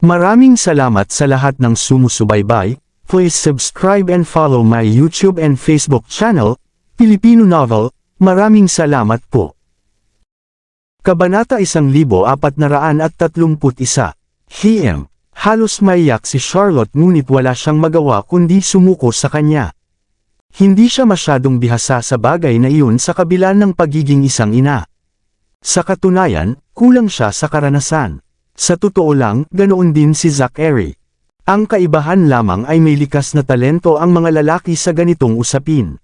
Maraming salamat sa lahat ng sumusubaybay. Please subscribe and follow my YouTube and Facebook channel, Filipino Novel. Maraming salamat po. Kabanata 1431. Him. Halos maiyak si Charlotte ngunit wala siyang magawa kundi sumuko sa kanya. Hindi siya masyadong bihasa sa bagay na iyon sa kabila ng pagiging isang ina. Sa katunayan, kulang siya sa karanasan. Sa totoo lang, ganoon din si Zachary. Ang kaibahan lamang ay may likas na talento ang mga lalaki sa ganitong usapin.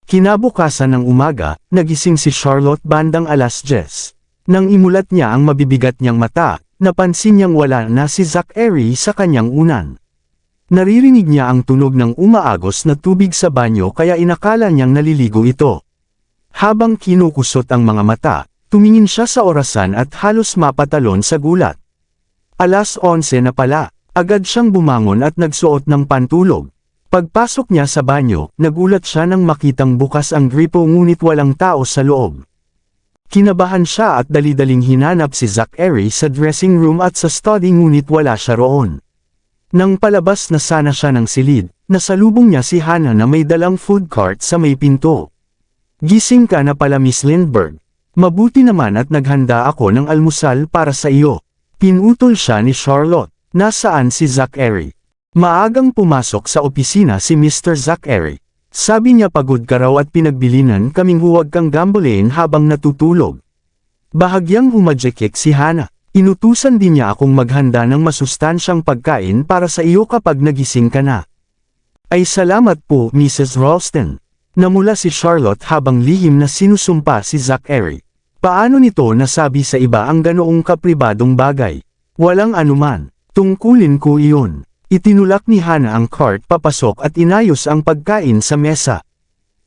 Kinabukasan ng umaga, nagising si Charlotte bandang 10:00. Nang imulat niya ang mabibigat niyang mata, napansin niyang wala na si Zachary sa kanyang unan. Naririnig niya ang tunog ng umaagos na tubig sa banyo kaya inakala niyang naliligo ito. Habang kinukusot ang mga mata, tumingin siya sa orasan at halos mapatalon sa gulat. 11:00 na pala, agad siyang bumangon at nagsuot ng pantulog. Pagpasok niya sa banyo, nagulat siya nang makitang bukas ang gripo ngunit walang tao sa loob. Kinabahan siya at dali-daling hinanap si Zachary sa dressing room at sa study ngunit wala siya roon. Nang palabas na sana siya ng silid, nasalubong niya si Hannah na may dalang food cart sa may pinto. "Gising ka na pala, Miss Lindbergh. Mabuti naman at naghanda ako ng almusal para sa iyo." Pinutol siya ni Charlotte. "Nasaan si Zachary?" Maagang pumasok sa opisina si Mr. Zachary. Sabi niya pagod ka raw at pinagbilinan kaming huwag kang gambling habang natutulog. Bahagyang humadjekek si Hannah. "Inutusan din niya akong maghanda ng masustansyang pagkain para sa iyo kapag nagising ka na." "Ay salamat po, Mrs. Ralston." Namula si Charlotte habang lihim na sinusumpa si Zachary. Paano nito nasabi sa iba ang ganoong kapribadong bagay? "Walang anuman. Tungkulin ko iyon." Itinulak ni Hannah ang cart papasok at inayos ang pagkain sa mesa.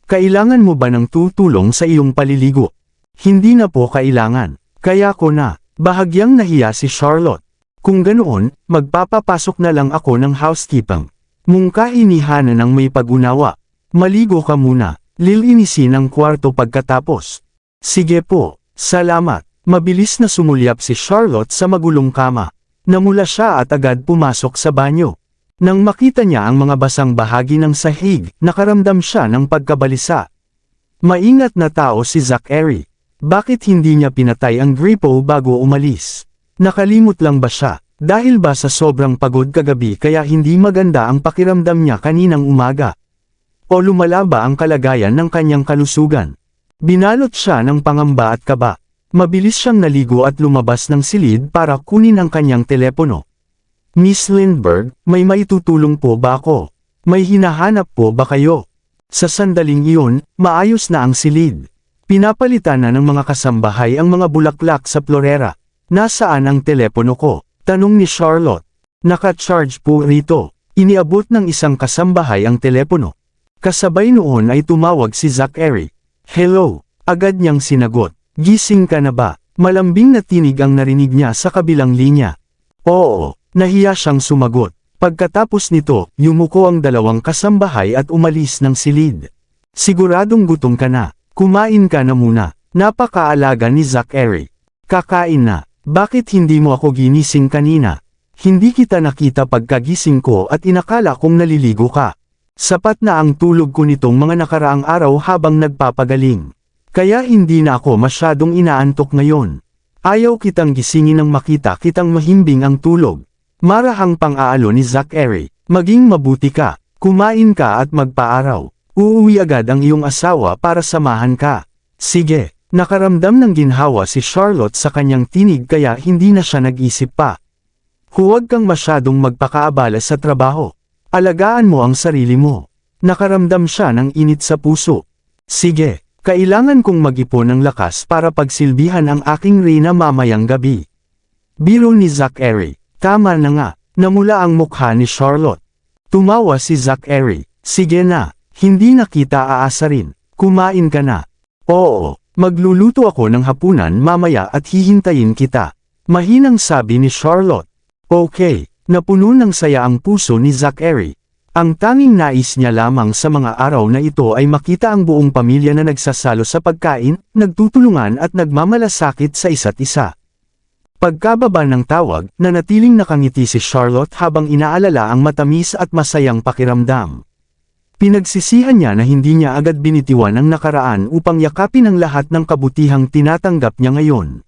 "Kailangan mo ba ng tutulong sa iyong paliligo?" "Hindi na po kailangan. Kaya ko na." Bahagyang nahiya si Charlotte. "Kung ganoon, magpapapasok na lang ako ng housekeeping." Mungkahi ni Hannah nang may pag-unawa. "Maligo ka muna. Lilinisin ang kwarto pagkatapos." "Sige po, salamat." Mabilis na sumulyap si Charlotte sa magulong kama. Namula siya at agad pumasok sa banyo. Nang makita niya ang mga basang bahagi ng sahig, nakaramdam siya ng pagkabalisa. Maingat na tao si Zachary. Bakit hindi niya pinatay ang gripo bago umalis? Nakalimot lang ba siya? Dahil ba sa sobrang pagod kagabi kaya hindi maganda ang pakiramdam niya kaninang umaga? O lumala ba ang kalagayan ng kanyang kalusugan? Binalot siya ng pangamba at kaba. Mabilis siyang naligo at lumabas ng silid para kunin ang kanyang telepono. "Miss Lindbergh, may maitutulong po ba ako? May hinahanap po ba kayo?" Sa sandaling iyon, maayos na ang silid. Pinapalitan na ng mga kasambahay ang mga bulaklak sa florera. "Nasaan ang telepono ko?" tanong ni Charlotte. "Naka-charge po rito." Iniabot ng isang kasambahay ang telepono. Kasabay noon ay tumawag si Zachary. "Hello," agad niyang sinagot. "Gising ka na ba?" Malambing na tinig ang narinig niya sa kabilang linya. "Oo," nahiya siyang sumagot. Pagkatapos nito, yumuko ang dalawang kasambahay at umalis ng silid. "Siguradong gutom ka na. Kumain ka na muna." Napakaalaga ni Zachary. "Kakain na. Bakit hindi mo ako ginising kanina? Hindi kita nakita pagkagising ko at inakala kong naliligo ka. Sapat na ang tulog ko nitong mga nakaraang araw habang nagpapagaling. Kaya hindi na ako masyadong inaantok ngayon. Ayaw kitang gisingin nang makita kitang mahimbing ang tulog." Marahang pang-aalo ni Zachary. "Maging mabuti ka. Kumain ka at magpaaraw. Uuwi agad ang iyong asawa para samahan ka." "Sige." Nakaramdam ng ginhawa si Charlotte sa kanyang tinig kaya hindi na siya nag-isip pa. "Huwag kang masyadong magpakaabala sa trabaho. Alagaan mo ang sarili mo." Nakaramdam siya ng init sa puso. "Sige. Kailangan kong mag-ipon ng lakas para pagsilbihan ang aking reyna mamayang gabi." Biro ni Zachary. "Tama na nga." Namula ang mukha ni Charlotte. Tumawa si Zachary. "Sige na, hindi na kita aasarin. Kumain ka na." "Oo, magluluto ako ng hapunan mamaya at hihintayin kita." Mahinang sabi ni Charlotte. "Okay." Napuno ng saya ang puso ni Zachary. Ang tanging nais niya lamang sa mga araw na ito ay makita ang buong pamilya na nagsasalo sa pagkain, nagtutulungan at nagmamalasakit sa isa't isa. Pagkababa ng tawag, nanatiling nakangiti si Charlotte habang inaalala ang matamis at masayang pakiramdam. Pinagsisihan niya na hindi niya agad binitiwan ang nakaraan upang yakapin ang lahat ng kabutihang tinatanggap niya ngayon.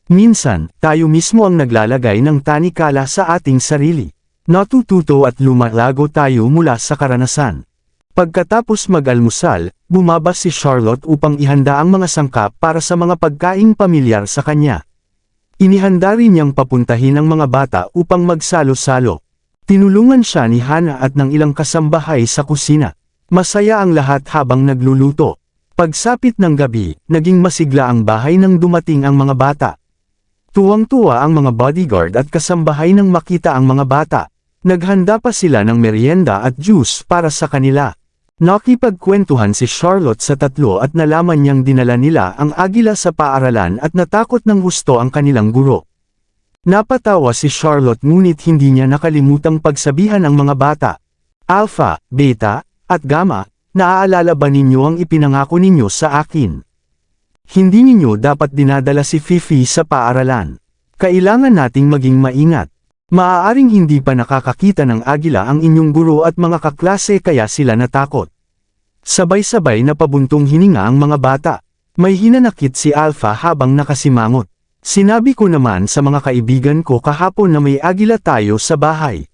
Minsan, tayo mismo ang naglalagay ng tanikala sa ating sarili. Natututo at lumalago tayo mula sa karanasan. Pagkatapos mag-almusal, bumaba si Charlotte upang ihanda ang mga sangkap para sa mga pagkaing pamilyar sa kanya. Inihanda rin niyang papuntahin ang mga bata upang magsalo-salo. Tinulungan siya ni Hannah at ng ilang kasambahay sa kusina. Masaya ang lahat habang nagluluto. Pagsapit ng gabi, naging masigla ang bahay nang dumating ang mga bata. Tuwang-tuwa ang mga bodyguard at kasambahay nang makita ang mga bata. Naghanda pa sila ng merienda at juice para sa kanila. Nakipagkwentuhan si Charlotte sa tatlo at nalaman niyang dinala nila ang agila sa paaralan at natakot ng husto ang kanilang guro. Napatawa si Charlotte ngunit hindi niya nakalimutang pagsabihan ang mga bata. Alpha, Beta, at Gamma, naaalala ba ninyo ang ipinangako ninyo sa akin? Hindi ninyo dapat dinadala si Fifi sa paaralan. Kailangan nating maging maingat. Maaaring hindi pa nakakakita ng agila ang inyong guro at mga kaklase kaya sila natakot. Sabay-sabay na pabuntong hininga ang mga bata. May hinanakit si Alpha habang nakasimangot. Sinabi ko naman sa mga kaibigan ko kahapon na may agila tayo sa bahay.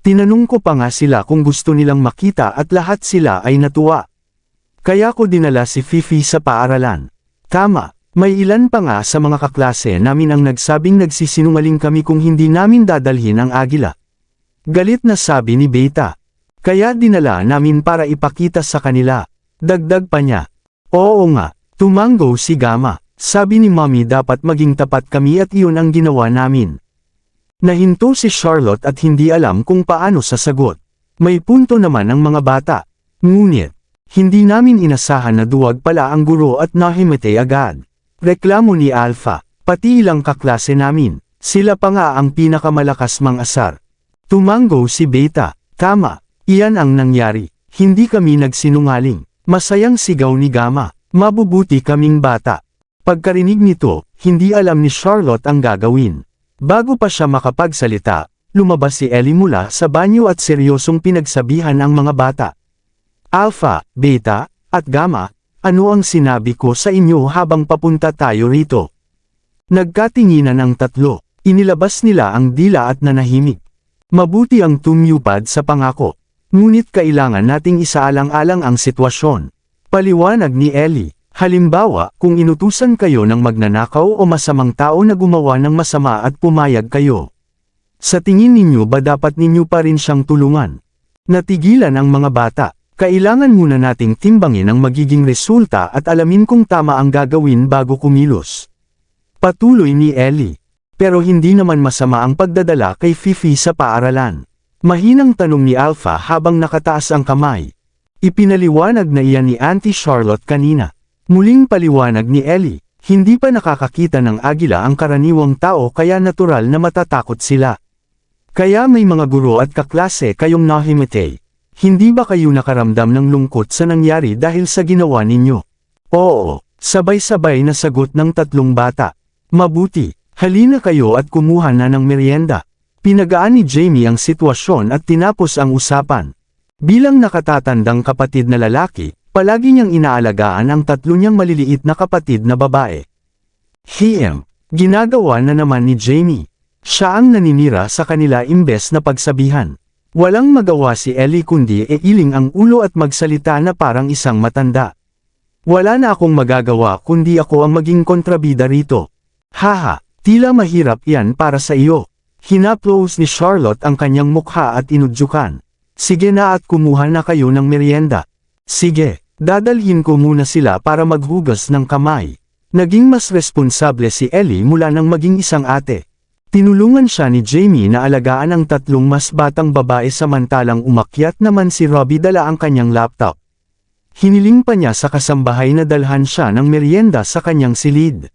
Tinanong ko pa nga sila kung gusto nilang makita at lahat sila ay natuwa. Kaya ko dinala si Fifi sa paaralan. Tama. May ilan pa nga sa mga kaklase namin ang nagsabing nagsisinungaling kami kung hindi namin dadalhin ang agila. Galit na sabi ni Beta. Kaya dinala namin para ipakita sa kanila. Dagdag pa niya. Oo nga, tumango si Gamma. Sabi ni Mommy dapat maging tapat kami at iyon ang ginawa namin. Nahinto si Charlotte at hindi alam kung paano sasagot. May punto naman ang mga bata. Ngunit, hindi namin inasahan na duwag pala ang guro at nahimete agad. Reklamo ni Alpha, pati ilang kaklase namin, sila pa nga ang pinakamalakas mang-asar. Tumango si Beta, tama, iyan ang nangyari, hindi kami nagsinungaling. Masayang sigaw ni Gamma, mabubuti kaming bata. Pagkarinig nito, hindi alam ni Charlotte ang gagawin. Bago pa siya makapagsalita, lumabas si Ellie mula sa banyo at seryosong pinagsabihan ang mga bata. Alpha, Beta, at Gamma, ano ang sinabi ko sa inyo habang papunta tayo rito? Nagkatinginan ang tatlo, inilabas nila ang dila at nanahimik. Mabuti ang tumyupad sa pangako. Ngunit kailangan nating isaalang-alang ang sitwasyon. Paliwanag ni Ellie, halimbawa, kung inutusan kayo ng magnanakaw o masamang tao na gumawa ng masama at pumayag kayo. Sa tingin ninyo ba dapat ninyo pa rin siyang tulungan? Natigilan ang mga bata. Kailangan muna nating timbangin ang magiging resulta at alamin kung tama ang gagawin bago kumilos. Patuloy ni Ellie. Pero hindi naman masama ang pagdadala kay Fifi sa paaralan. Mahinang tanong ni Alpha habang nakataas ang kamay. Ipinaliwanag na iyan ni Auntie Charlotte kanina. Muling paliwanag ni Ellie, hindi pa nakakakita ng agila ang karaniwang tao kaya natural na matatakot sila. Kaya may mga guro at kaklase kayong nahimete. Hindi ba kayo nakaramdam ng lungkot sa nangyari dahil sa ginawa ninyo? Oo, sabay-sabay na sagot ng tatlong bata. Mabuti, halina kayo at kumuha na ng merienda. Pinagaan ni Jamie ang sitwasyon at tinapos ang usapan. Bilang nakatatandang kapatid na lalaki, palagi niyang inaalagaan ang tatlo niyang maliliit na kapatid na babae. Ginagawa na naman ni Jamie. Siya ang naninira sa kanila imbes na pagsabihan. Walang magawa si Ellie kundi iling ang ulo at magsalita na parang isang matanda. Wala na akong magagawa kundi ako ang maging kontrabida rito. Haha, tila mahirap yan para sa iyo. Hinaplos ni Charlotte ang kanyang mukha at inudyukan. Sige na at kumuha na kayo ng merienda. Sige, dadalhin ko muna sila para maghugas ng kamay. Naging mas responsable si Ellie mula nang maging isang ate. Tinulungan siya ni Jamie na alagaan ang tatlong mas batang babae samantalang umakyat naman si Robbie dala ang kanyang laptop. Hiniling pa niya sa kasambahay na dalhan siya ng merienda sa kanyang silid.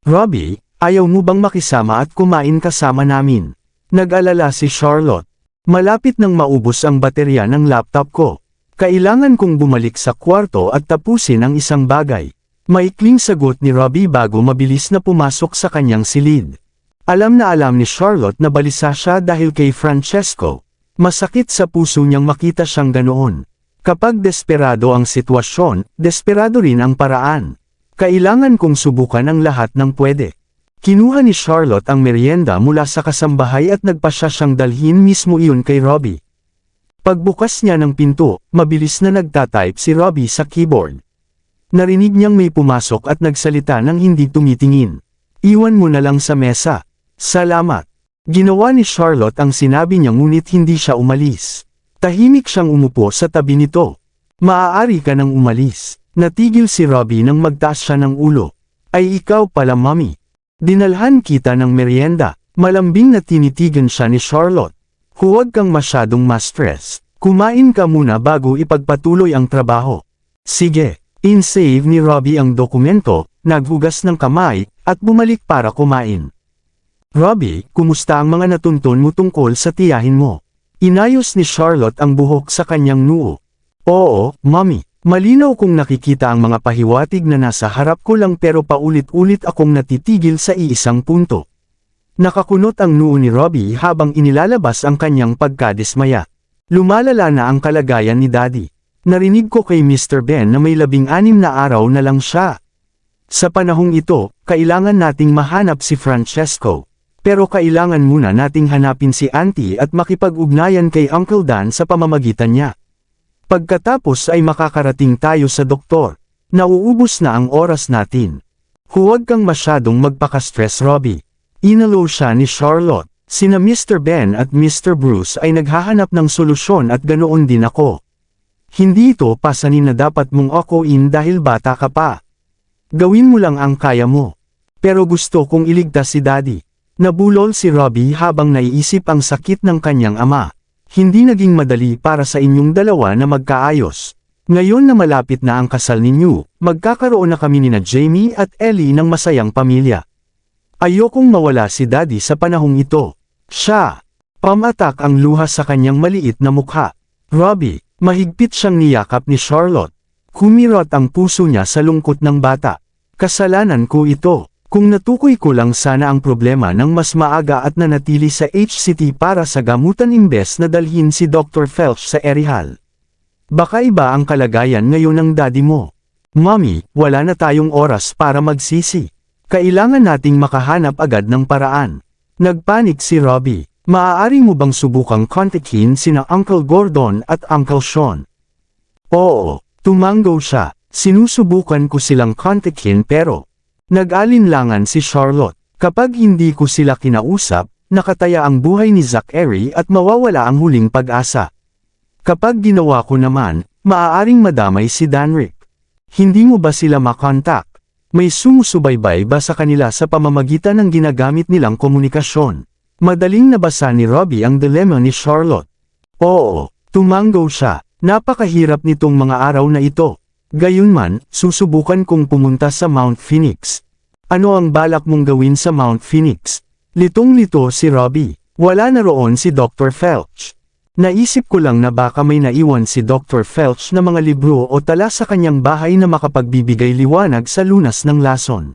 Robbie, ayaw mo bang makisama at kumain kasama namin? Nag-alala si Charlotte. Malapit nang maubos ang baterya ng laptop ko. Kailangan kong bumalik sa kwarto at tapusin ang isang bagay. Maikling sagot ni Robbie bago mabilis na pumasok sa kanyang silid. Alam na alam ni Charlotte na balisa siya dahil kay Francesco. Masakit sa puso niyang makita siyang ganoon. Kapag desperado ang sitwasyon, desperado rin ang paraan. Kailangan kong subukan ang lahat ng pwede. Kinuha ni Charlotte ang merienda mula sa kasambahay at nagpasya siyang dalhin mismo iyon kay Robbie. Pagbukas niya ng pinto, mabilis na nagtatype si Robbie sa keyboard. Narinig niyang may pumasok at nagsalita ng hindi tumitingin. Iwan mo na lang sa mesa. Salamat. Ginawa ni Charlotte ang sinabi niya ngunit hindi siya umalis. Tahimik siyang umupo sa tabi nito. Maaari ka nang umalis. Natigil si Robbie nang magtaas siya ng ulo. Ay ikaw pala mommy. Dinalhan kita ng merienda. Malambing na tinitigan siya ni Charlotte. Huwag kang masyadong ma-stress. Kumain ka muna bago ipagpatuloy ang trabaho. Sige. In-save ni Robbie ang dokumento, naghugas ng kamay, at bumalik para kumain. Robbie, kumusta ang mga natuntun mo tungkol sa tiyahin mo? Inayos ni Charlotte ang buhok sa kanyang noo. Oo, mommy. Malinaw kong nakikita ang mga pahiwatig na nasa harap ko lang pero paulit-ulit akong natitigil sa iisang punto. Nakakunot ang noo ni Robbie habang inilalabas ang kanyang pagkadismaya. Lumalala na ang kalagayan ni Daddy. Narinig ko kay Mr. Ben na may 16 na araw na lang siya. Sa panahong ito, kailangan nating mahanap si Francesco. Pero kailangan muna nating hanapin si Auntie at makipag-ugnayan kay Uncle Dan sa pamamagitan niya. Pagkatapos ay makakarating tayo sa doktor. Nauubos na ang oras natin. Huwag kang masyadong magpaka-stress, Robbie. Inalo siya ni Charlotte. Sina Mr. Ben at Mr. Bruce ay naghahanap ng solusyon at ganoon din ako. Hindi ito pasanin na dapat mong akuin dahil bata ka pa. Gawin mo lang ang kaya mo. Pero gusto kong iligtas si Daddy. Nabulol si Robbie habang naiisip ang sakit ng kanyang ama. Hindi naging madali para sa inyong dalawa na magkaayos. Ngayon na malapit na ang kasal ninyo, magkakaroon na kami nina Jamie at Ellie ng masayang pamilya. Ayokong mawala si Daddy sa panahong ito. Siya. Pamatak ang luha sa kanyang maliit na mukha. Robbie, mahigpit siyang niyakap ni Charlotte. Kumirot ang puso niya sa lungkot ng bata. Kasalanan ko ito. Kung natukoy ko lang sana ang problema ng mas maaga at nanatili sa HCT para sa gamutan imbes na dalhin si Dr. Felch sa Erihal. Baka iba ang kalagayan ngayon ng daddy mo. Mommy, wala na tayong oras para magsisi. Kailangan nating makahanap agad ng paraan. Nagpanik si Robbie. Maaari mo bang subukang kontakin sina Uncle Gordon at Uncle Sean? Oo, tumango siya. Sinusubukan ko silang kontakin pero nag-alinlangan si Charlotte. Kapag hindi ko sila kinausap, nakataya ang buhay ni Zachary at mawawala ang huling pag-asa. Kapag ginawa ko naman, maaaring madamay si Danrick. Hindi mo ba sila makontak? May sumusubaybay ba sa kanila sa pamamagitan ng ginagamit nilang komunikasyon? Madaling nabasa ni Robbie ang dilemma ni Charlotte. Oo, tumango siya. Napakahirap nitong mga araw na ito. Gayunman, susubukan kong pumunta sa Mount Phoenix. Ano ang balak mong gawin sa Mount Phoenix? Litong-lito si Robbie. Wala na roon si Dr. Felch. Naisip ko lang na baka may naiwan si Dr. Felch na mga libro o tala sa kanyang bahay na makapagbibigay liwanag sa lunas ng lason.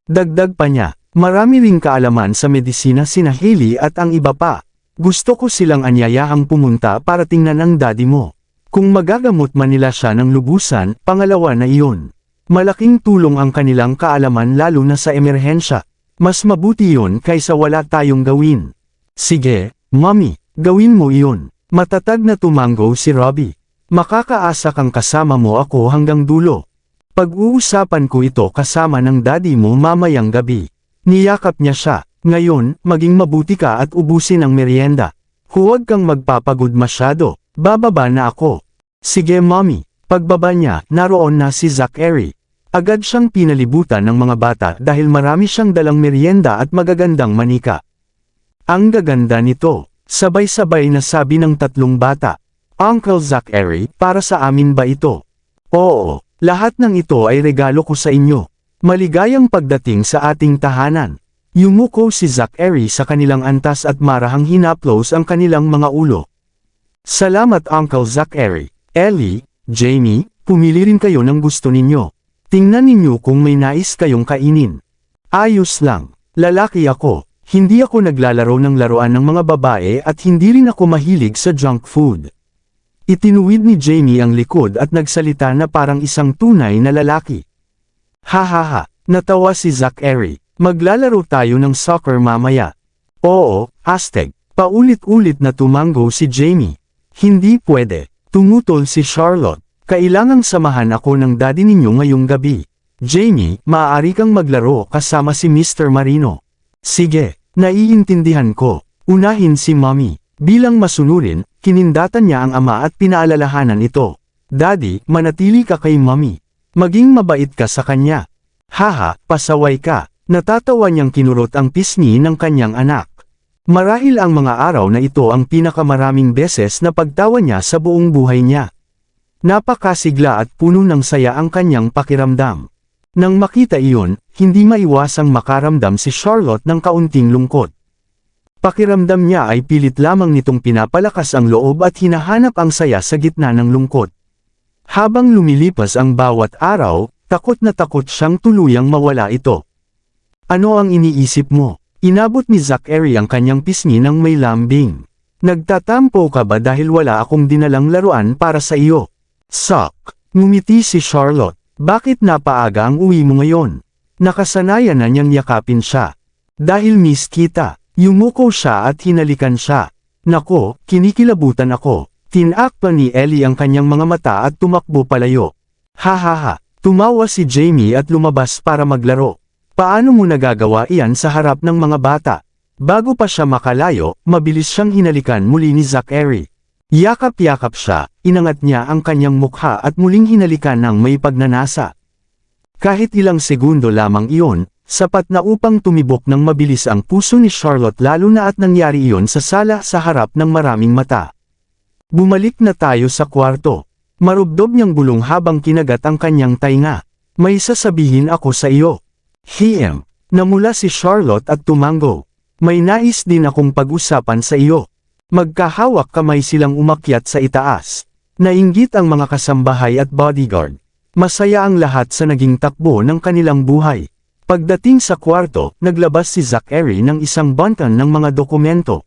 Dagdag pa niya, marami ring kaalaman sa medisina sina Haley at ang iba pa. Gusto ko silang anyayahang pumunta para tingnan ang daddy mo. Kung magagamot man nila siya ng lubusan, pangalawa na iyon. Malaking tulong ang kanilang kaalaman lalo na sa emerhensya. Mas mabuti yun kaysa wala tayong gawin. Sige, mommy, gawin mo iyon. Matatag na tumango si Robbie. Makakaasa kang kasama mo ako hanggang dulo. Pag-uusapan ko ito kasama ng daddy mo mamayang gabi. Niyakap niya siya. Ngayon, maging mabuti ka at ubusin ang merienda. Huwag kang magpapagod masyado. Bababa na ako. Sige mommy. Pagbaba niya, naroon na si Zachary. Agad siyang pinalibutan ng mga bata dahil marami siyang dalang merienda at magagandang manika. Ang gaganda nito. Sabay-sabay na sabi ng tatlong bata. Uncle Zachary, para sa amin ba ito? Oo, lahat ng ito ay regalo ko sa inyo. Maligayang pagdating sa ating tahanan. Yumuko si Zachary sa kanilang antas at marahang hinaplos ang kanilang mga ulo. Salamat Uncle Zachary. Ellie, Jamie, pumili rin kayo ng gusto ninyo. Tingnan ninyo kung may nais kayong kainin. Ayos lang. Lalaki ako. Hindi ako naglalaro ng laruan ng mga babae at hindi rin ako mahilig sa junk food. Itinuwid ni Jamie ang likod at nagsalita na parang isang tunay na lalaki. Hahaha, natawa si Zachary. Maglalaro tayo ng soccer mamaya. Oo, Aztec. Paulit-ulit na tumango si Jamie. Hindi pwede. Tumutol si Charlotte. Kailangang samahan ako ng daddy ninyo ngayong gabi. Jamie, maaari kang maglaro kasama si Mr. Marino. Sige, naiintindihan ko. Unahin si Mommy. Bilang masunurin, kinindatan niya ang ama at pinaalalahanan ito. Daddy, manatili ka kay Mommy. Maging mabait ka sa kanya. Haha, pasaway ka. Natatawa niyang kinurot ang pisngi ng kanyang anak. Marahil ang mga araw na ito ang pinakamaraming beses na pagtawa niya sa buong buhay niya. Napakasigla at puno ng saya ang kanyang pakiramdam. Nang makita iyon, hindi maiwasang makaramdam si Charlotte ng kaunting lungkot. Pakiramdam niya ay pilit lamang nitong pinapalakas ang loob at hinahanap ang saya sa gitna ng lungkot. Habang lumilipas ang bawat araw, takot na takot siyang tuluyang mawala ito. Ano ang iniisip mo? Inabot ni Zachary ang kanyang pisngi ng may lambing. Nagtatampo ka ba dahil wala akong dinalang laruan para sa iyo? Sak! Ngumiti si Charlotte. Bakit napaaga ang uwi mo ngayon? Nakasanayan na niyang yakapin siya. Dahil miss kita, yumuko siya at hinalikan siya. Nako, kinikilabutan ako. Tinakpan ni Ellie ang kanyang mga mata at tumakbo palayo. Hahaha, tumawa si Jamie at lumabas para maglaro. Paano mo nagagawa iyan sa harap ng mga bata? Bago pa siya makalayo, mabilis siyang hinalikan muli ni Zachary. Yakap-yakap siya, inangat niya ang kanyang mukha at muling hinalikan ng may pagnanasa. Kahit ilang segundo lamang iyon, sapat na upang tumibok ng mabilis ang puso ni Charlotte lalo na at nangyari iyon sa sala sa harap ng maraming mata. Bumalik na tayo sa kwarto. Marubdob niyang bulong habang kinagat ang kanyang tainga. May sasabihin ako sa iyo. Hiem, namula si Charlotte at tumango. May nais din akong pag-usapan sa iyo. Magkahawak kamay silang umakyat sa itaas. Nainggit ang mga kasambahay at bodyguard. Masaya ang lahat sa naging takbo ng kanilang buhay. Pagdating sa kwarto, naglabas si Zachary ng isang buntan ng mga dokumento.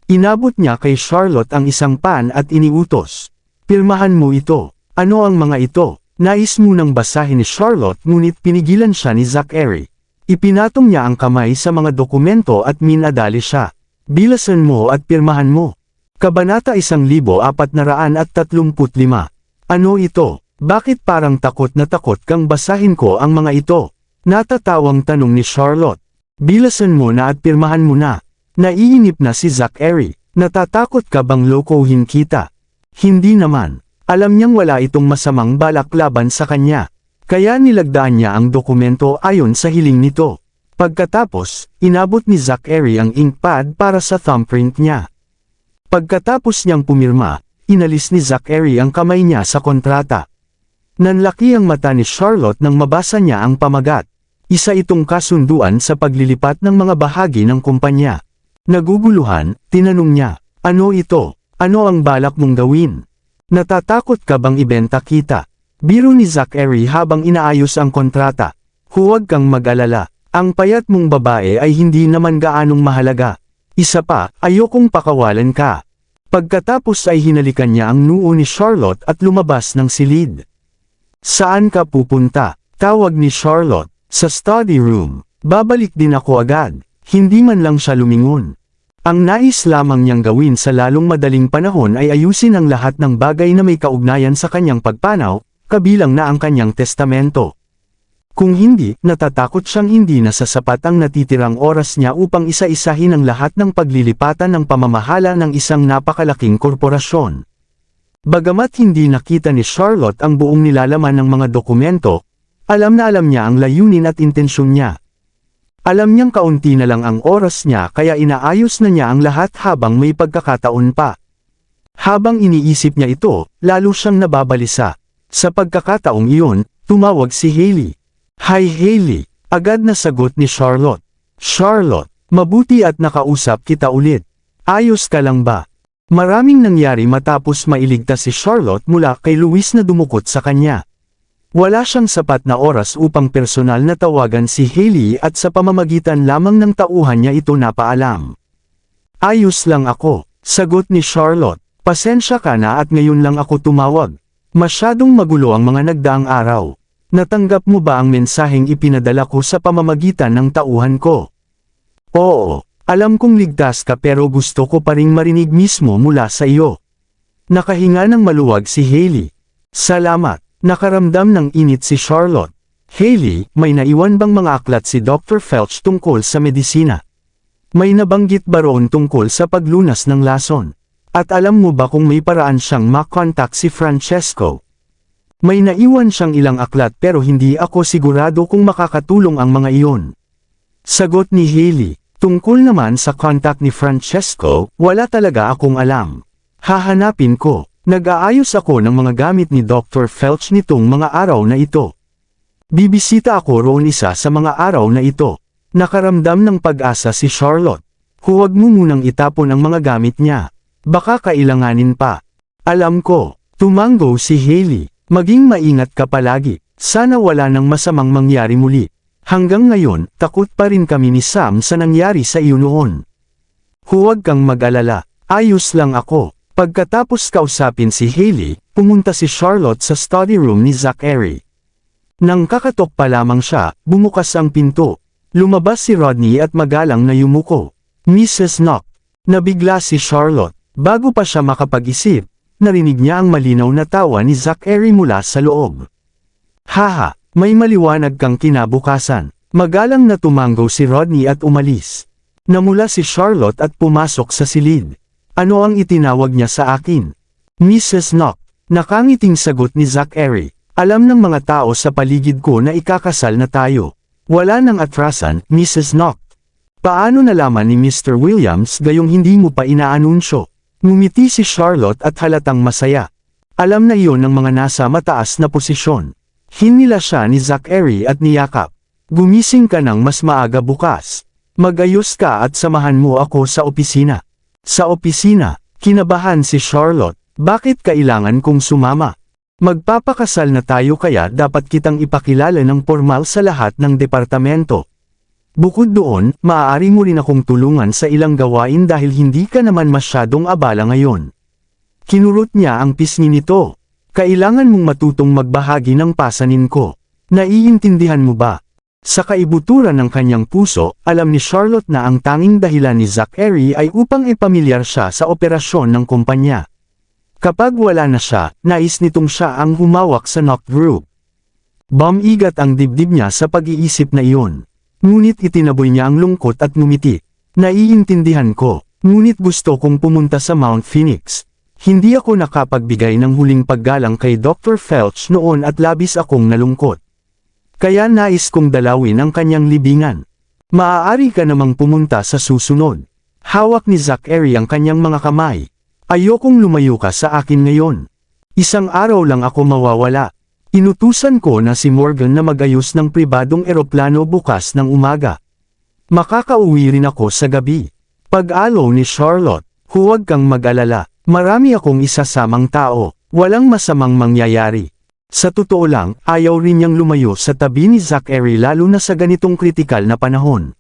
Inabot niya kay Charlotte ang isang pan at iniutos. Pirmahan mo ito. Ano ang mga ito? Nais munang basahin ni Charlotte ngunit pinigilan siya ni Zachary. Ipinatong niya ang kamay sa mga dokumento at minadali siya. Bilasan mo at pirmahan mo. Kabanata 1435. Ano ito? Bakit parang takot na takot kang basahin ko ang mga ito? Natatawang tanong ni Charlotte. Bilasan mo na at pirmahan mo na. Naiinip na si Zachary. Natatakot ka bang lokohin kita? Hindi naman. Alam niyang wala itong masamang balak laban sa kanya. Kaya nilagdaan niya ang dokumento ayon sa hiling nito. Pagkatapos, inabot ni Zachary ang inkpad para sa thumbprint niya. Pagkatapos niyang pumirma, inalis ni Zachary ang kamay niya sa kontrata. Nanlaki ang mata ni Charlotte nang mabasa niya ang pamagat. Isa itong kasunduan sa paglilipat ng mga bahagi ng kumpanya. Naguguluhan, tinanong niya, ano ito? Ano ang balak mong gawin? Natatakot ka bang ibenta kita? Biro ni Zachary habang inaayos ang kontrata. Huwag kang mag-alala. Ang payat mong babae ay hindi naman gaanong mahalaga. Isa pa, ayokong pakawalan ka. Pagkatapos ay hinalikan niya ang noo ni Charlotte at lumabas ng silid. Saan ka pupunta? Tawag ni Charlotte. Sa study room. Babalik din ako agad. Hindi man lang siya lumingon. Ang nais lamang niyang gawin sa lalong madaling panahon ay ayusin ang lahat ng bagay na may kaugnayan sa kanyang pagpanaw, kabilang na ang kanyang testamento. Kung hindi, natatakot siyang hindi na sasapat ang natitirang oras niya upang isa-isahin ang lahat ng paglilipatan ng pamamahala ng isang napakalaking korporasyon. Bagamat hindi nakita ni Charlotte ang buong nilalaman ng mga dokumento, alam na alam niya ang layunin at intensyon niya. Alam niyang kaunti na lang ang oras niya kaya inaayos na niya ang lahat habang may pagkakataon pa. Habang iniisip niya ito, lalo siyang nababalisa. Sa pagkakataong iyon, tumawag si Hailey. Hi Hailey, agad na sagot ni Charlotte. Charlotte, mabuti at nakausap kita ulit. Ayos ka lang ba? Maraming nangyari matapos mailigtas si Charlotte mula kay Luis na dumukot sa kanya. Wala siyang sapat na oras upang personal na tawagan si Hailey at sa pamamagitan lamang ng tauhan niya ito napaalam. Ayos lang ako, sagot ni Charlotte. Pasensya ka na at ngayon lang ako tumawag. Masyadong magulo ang mga nagdaang araw. Natanggap mo ba ang mensaheng ipinadala ko sa pamamagitan ng tauhan ko? Oo, alam kong ligtas ka pero gusto ko pa ring marinig mismo mula sa iyo. Nakahinga ng maluwag si Hailey. Salamat. Nakaramdam ng init si Charlotte. Hailey, may naiwan bang mga aklat si Dr. Felch tungkol sa medisina? May nabanggit ba roon tungkol sa paglunas ng lason? At alam mo ba kung may paraan siyang makontak si Francesco? May naiwan siyang ilang aklat pero hindi ako sigurado kung makakatulong ang mga iyon. Sagot ni Hailey, tungkol naman sa contact ni Francesco, wala talaga akong alam. Hahanapin ko. Nag-aayos ako ng mga gamit ni Dr. Felch nitong mga araw na ito. Bibisita ako roon isa sa mga araw na ito. Nakaramdam ng pag-asa si Charlotte. Huwag mo munang itapon ang mga gamit niya. Baka kailanganin pa. Alam ko, tumango si Hailey. Maging maingat ka palagi. Sana wala nang masamang mangyari muli. Hanggang ngayon, takot pa rin kami ni Sam sa nangyari sa iyo noon. Huwag kang mag-alala. Ayos lang ako. Pagkatapos kausapin si Hailey, pumunta si Charlotte sa study room ni Zachary. Nang kakatok pa lamang siya, bumukas ang pinto. Lumabas si Rodney at magalang na yumuko. Mrs. Knock. Nabigla si Charlotte. Bago pa siya makapag-isip, narinig niya ang malinaw na tawa ni Zachary mula sa loob. Haha, may maliwanag kang kinabukasan. Magalang na tumango si Rodney at umalis. Namula si Charlotte at pumasok sa silid. Ano ang itinawag niya sa akin? Mrs. Knock. Nakangiting sagot ni Zachary. Alam ng mga tao sa paligid ko na ikakasal na tayo. Wala nang atrasan, Mrs. Knock. Paano nalaman ni Mr. Williams gayong hindi mo pa inaanunsyo? Ngumiti si Charlotte at halatang masaya. Alam na iyon ng mga nasa mataas na posisyon. Hinila siya ni Zachary at niyakap. Gumising ka ng mas maaga bukas. Magayos ka at samahan mo ako sa opisina. Sa opisina, kinabahan si Charlotte. Bakit kailangan kong sumama? Magpapakasal na tayo kaya dapat kitang ipakilala ng formal sa lahat ng departamento. Bukod doon, maaari mo rin akong tulungan sa ilang gawain dahil hindi ka naman masyadong abala ngayon. Kinurot niya ang pisngi nito. Kailangan mong matutong magbahagi ng pasanin ko. Naiintindihan mo ba? Sa kaibuturan ng kanyang puso, alam ni Charlotte na ang tanging dahilan ni Zachary ay upang ipamilyar siya sa operasyon ng kumpanya. Kapag wala na siya, nais nitong siya ang humawak sa Knock Group. Bumigat ang dibdib niya sa pag-iisip na iyon. Ngunit itinaboy niya ang lungkot at ngumiti. Naiintindihan ko, ngunit gusto kong pumunta sa Mount Phoenix. Hindi ako nakapagbigay ng huling paggalang kay Dr. Felch noon at labis akong nalungkot. Kaya nais kong dalawin ang kanyang libingan. Maaari ka namang pumunta sa susunod. Hawak ni Zachary ang kanyang mga kamay. Ayokong lumayo ka sa akin ngayon. Isang araw lang ako mawawala. Inutusan ko na si Morgan na magayos ng pribadong eroplano bukas ng umaga. Makakauwi rin ako sa gabi. Pag-alo ni Charlotte, huwag kang mag-alala. Marami akong isasamang tao. Walang masamang mangyayari. Sa totoo lang, ayaw rin niyang lumayo sa tabi ni Zachary lalo na sa ganitong kritikal na panahon.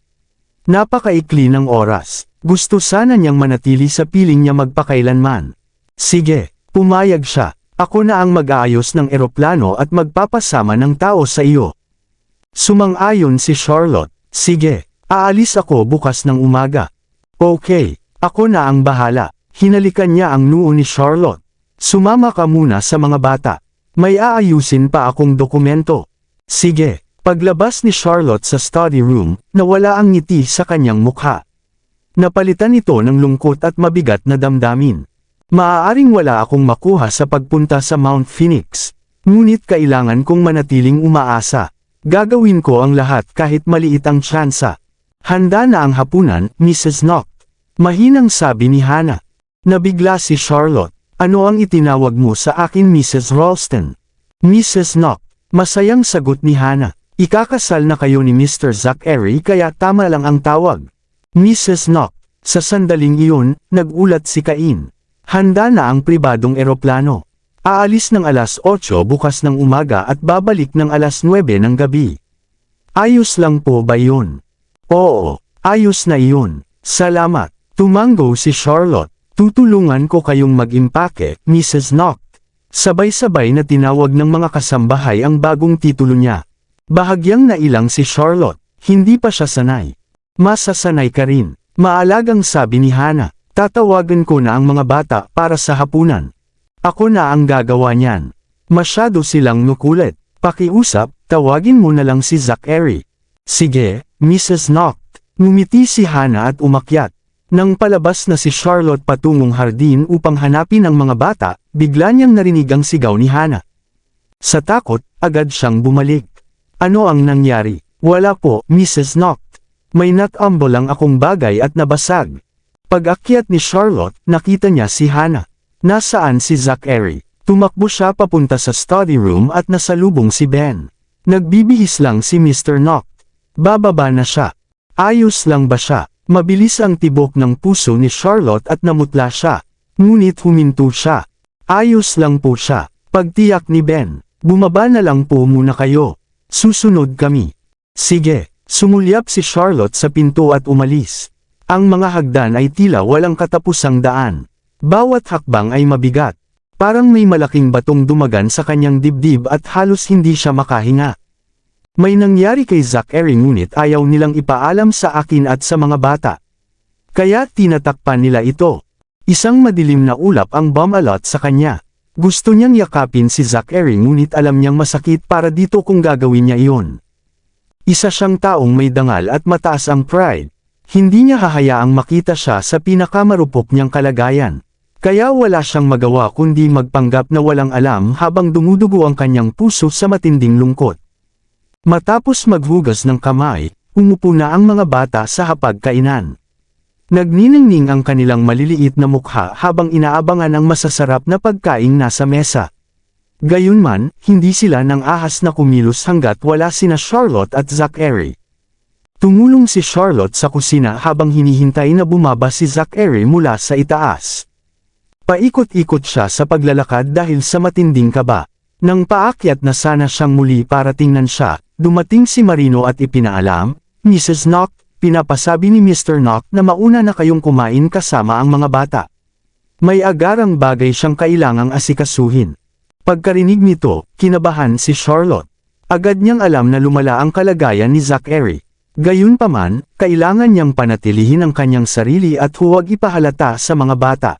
Napakaikli ng oras. Gusto sana niyang manatili sa piling niya magpakailanman. Sige, pumayag siya. Ako na ang mag-aayos ng eroplano at magpapasama ng tao sa iyo. Sumang-ayon si Charlotte. Sige, aalis ako bukas ng umaga. Okay, ako na ang bahala. Hinalikan niya ang noo ni Charlotte. Sumama ka muna sa mga bata. May aayusin pa akong dokumento. Sige, paglabas ni Charlotte sa study room, nawala ang ngiti sa kanyang mukha. Napalitan ito ng lungkot at mabigat na damdamin. Maaaring wala akong makuha sa pagpunta sa Mount Phoenix. Ngunit kailangan kong manatiling umaasa. Gagawin ko ang lahat kahit maliit ang tsansa. Handa na ang hapunan, Mrs. Knock. Mahinang sabi ni Hannah. Nabigla si Charlotte. Ano ang itinawag mo sa akin, Mrs. Ralston? Mrs. Knock. Masayang sagot ni Hannah. Ikakasal na kayo ni Mr. Zachary kaya tama lang ang tawag. Mrs. Knock. Sa sandaling iyon, nagulat si Cain. Handa na ang pribadong eroplano. Aalis ng alas 8 bukas ng umaga at babalik ng alas 9 ng gabi. Ayos lang po ba yun? Oo, ayos na iyon. Salamat. Tumango si Charlotte. Tutulungan ko kayong mag-impake, Mrs. Knock. Sabay-sabay na tinawag ng mga kasambahay ang bagong titulo niya. Bahagyang nailang si Charlotte. Hindi pa siya sanay. Masasanay ka rin. Maalagang sabi ni Hannah. Tatawagan ko na ang mga bata para sa hapunan. Ako na ang gagawa niyan. Masyado silang nukulit. Pakiusap, tawagin mo na lang si Zachary. Sige, Mrs. Knock. Ngumiti si Hannah at umakyat. Nang palabas na si Charlotte patungong hardin upang hanapin ang mga bata, bigla niyang narinig ang sigaw ni Hannah. Sa takot, agad siyang bumalik. Ano ang nangyari? Wala po, Mrs. Knock. May natambo lang akong bagay at nabasag. Pag-akyat ni Charlotte, nakita niya si Hannah. Nasaan si Zachary? Tumakbo siya papunta sa study room at nasalubong si Ben. Nagbibihis lang si Mr. Knock. Bababa na siya. Ayos lang ba siya? Mabilis ang tibok ng puso ni Charlotte at namutla siya. Ngunit huminto siya. Ayos lang po siya. Pagtiyak ni Ben. Bumaba na lang po muna kayo. Susunod kami. Sige. Sumulyap si Charlotte sa pinto at umalis. Ang mga hagdan ay tila walang katapusang daan. Bawat hakbang ay mabigat. Parang may malaking batong dumagan sa kanyang dibdib at halos hindi siya makahinga. May nangyari kay Zachary ngunit ayaw nilang ipaalam sa akin at sa mga bata. Kaya tinatakpan nila ito. Isang madilim na ulap ang bumalot sa kanya. Gusto niyang yakapin si Zachary ngunit alam niyang masakit para dito kung gagawin niya iyon. Isa siyang taong may dangal at mataas ang pride. Hindi niya hahayaang makita siya sa pinakamarupok niyang kalagayan. Kaya wala siyang magawa kundi magpanggap na walang alam habang dumudugo ang kanyang puso sa matinding lungkot. Matapos maghugas ng kamay, umupo na ang mga bata sa hapagkainan. Nagniningning ang kanilang maliliit na mukha habang inaabangan ang masasarap na pagkaing nasa mesa. Gayunman, hindi sila nang ahas na kumilos hanggat wala sina Charlotte at Zachary. Tumulong si Charlotte sa kusina habang hinihintay na bumaba si Zachary mula sa itaas. Paikot-ikot siya sa paglalakad dahil sa matinding kaba. Nang paakyat na sana siyang muli para tingnan siya, dumating si Marino at ipinaalam, Mrs. Knock, pinapasabi ni Mr. Knock na mauna na kayong kumain kasama ang mga bata. May agarang bagay siyang kailangang asikasuhin. Pagkarinig nito, kinabahan si Charlotte. Agad niyang alam na lumala ang kalagayan ni Zachary. Gayunpaman, kailangan niyang panatilihin ang kanyang sarili at huwag ipahalata sa mga bata.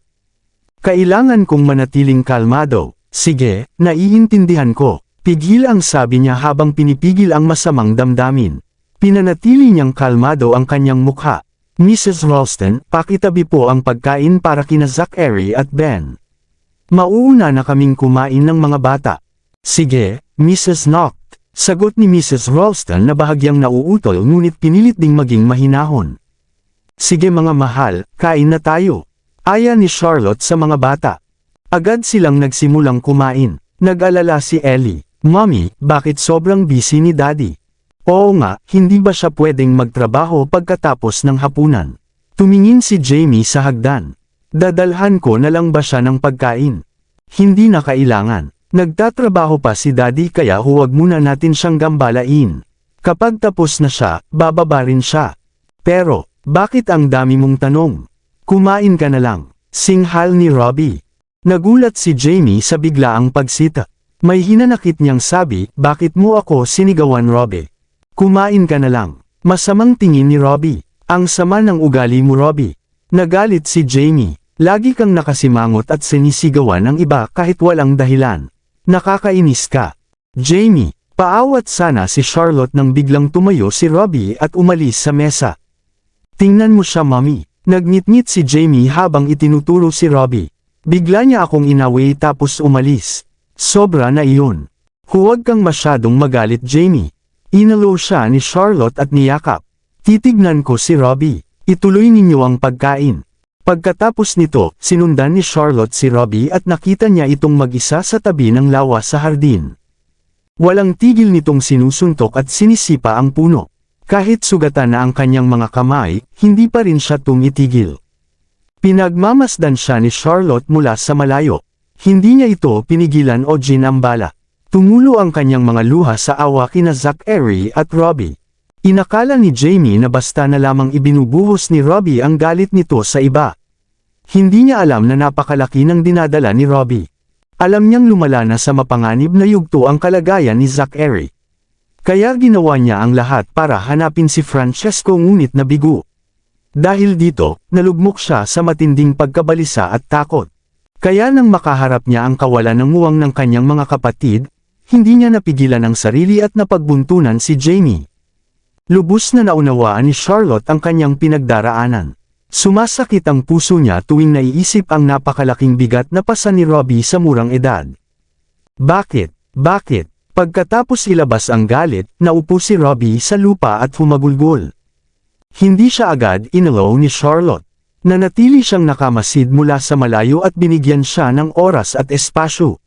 Kailangan kong manatiling kalmado. Sige, naiintindihan ko. Pigil ang sabi niya habang pinipigil ang masamang damdamin. Pinanatili niyang kalmado ang kanyang mukha. Mrs. Ralston, pakitabi po ang pagkain para kina Zachary at Ben. Mauuna na kaming kumain ng mga bata. Sige, Mrs. Knock. Sagot ni Mrs. Ralston na bahagyang nauutol ngunit pinilit ding maging mahinahon. Sige mga mahal, kain na tayo. Aya ni Charlotte sa mga bata. Agad silang nagsimulang kumain. Nag-alala si Ellie. Mommy, bakit sobrang busy ni Daddy? Oo nga, hindi ba siya pwedeng magtrabaho pagkatapos ng hapunan? Tumingin si Jamie sa hagdan. Dadalhan ko na lang ba siya ng pagkain? Hindi na kailangan. Nagtatrabaho pa si Daddy kaya huwag muna natin siyang gambalain. Kapag tapos na siya, bababa rin siya. Pero, bakit ang dami mong tanong? Kumain ka na lang. Singhal ni Robbie. Nagulat si Jamie sa biglaang pagsita. May hinanakit niyang sabi, bakit mo ako sinigawan Robbie? Kumain ka na lang. Masamang tingin ni Robbie. Ang sama ng ugali mo Robbie. Nagalit si Jamie. Lagi kang nakasimangot at sinisigawan ng iba kahit walang dahilan. Nakakainis ka. Jamie, paawat sana si Charlotte nang biglang tumayo si Robbie at umalis sa mesa. Tingnan mo siya Mommy. Nagngit-ngit si Jamie habang itinuturo si Robbie. Bigla niya akong inaway tapos umalis. Sobra na iyon. Huwag kang masyadong magalit Jamie. Inalo siya ni Charlotte at niyakap. Titignan ko si Robbie. Ituloy ninyo ang pagkain. Pagkatapos nito, sinundan ni Charlotte si Robbie at nakita niya itong mag-isa sa tabi ng lawa sa hardin. Walang tigil nitong sinusuntok at sinisipa ang puno. Kahit sugatan na ang kanyang mga kamay, hindi pa rin siya tumitigil. Pinagmamasdan siya ni Charlotte mula sa malayo. Hindi niya ito pinigilan o ginambala. Tumulo ang kanyang mga luha sa awa kina Zachary at Robbie. Inakala ni Jamie na basta na lamang ibinubuhos ni Robbie ang galit nito sa iba. Hindi niya alam na napakalaki ng dinadala ni Robbie. Alam niyang lumala na sa mapanganib na yugto ang kalagayan ni Zachary. Kaya ginawa niya ang lahat para hanapin si Francesco ngunit nabigo. Dahil dito, nalugmok siya sa matinding pagkabalisa at takot. Kaya nang makaharap niya ang kawalan ng muwang ng kanyang mga kapatid, hindi niya napigilan ang sarili at napagbuntunan si Jamie. Lubos na naunawaan ni Charlotte ang kanyang pinagdaraanan. Sumasakit ang puso niya tuwing naiisip ang napakalaking bigat na pasa ni Robbie sa murang edad. Bakit? Pagkatapos ilabas ang galit, naupo si Robbie sa lupa at humagulgol. Hindi siya agad inalaw ni Charlotte. Nanatili siyang nakamasid mula sa malayo at binigyan siya ng oras at espasyo.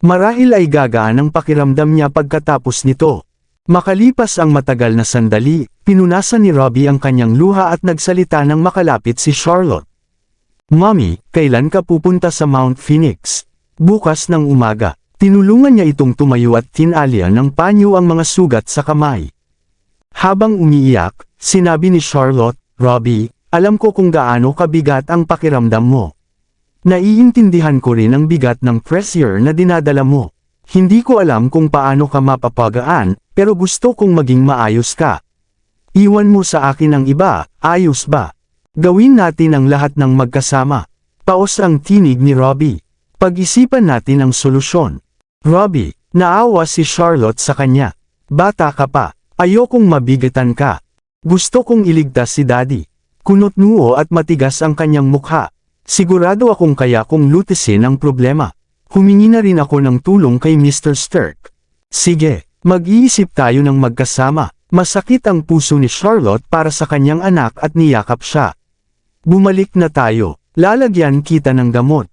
Marahil ay gagaan ang pakiramdam niya pagkatapos nito. Makalipas ang matagal na sandali, pinunasan ni Robbie ang kanyang luha at nagsalita nang makalapit si Charlotte. "Mommy, kailan ka pupunta sa Mount Phoenix?" "Bukas ng umaga." Tinulungan niya itong tumayo at tinalya ng panyo ang mga sugat sa kamay. Habang umiiyak, sinabi ni Charlotte, "Robbie, alam ko kung gaano kabigat ang pakiramdam mo. Naiintindihan ko rin ang bigat ng pressure na dinadala mo. Hindi ko alam kung paano ka mapapagaan, pero gusto kong maging maayos ka. Iwan mo sa akin ang iba, ayos ba? Gawin natin ang lahat ng magkasama." Paos ang tinig ni Robbie. "Pag-isipan natin ang solusyon." "Robbie," naawa si Charlotte sa kanya. "Bata ka pa. Ayokong mabigatan ka. Gusto kong iligtas si Daddy." Kunot-noo at matigas ang kanyang mukha. "Sigurado akong kaya kong lutisin ang problema. Humingi na rin ako ng tulong kay Mr. Stark." "Sige, mag-iisip tayo ng magkasama." Masakit ang puso ni Charlotte para sa kanyang anak at niyakap siya. "Bumalik na tayo. Lalagyan kita ng gamot."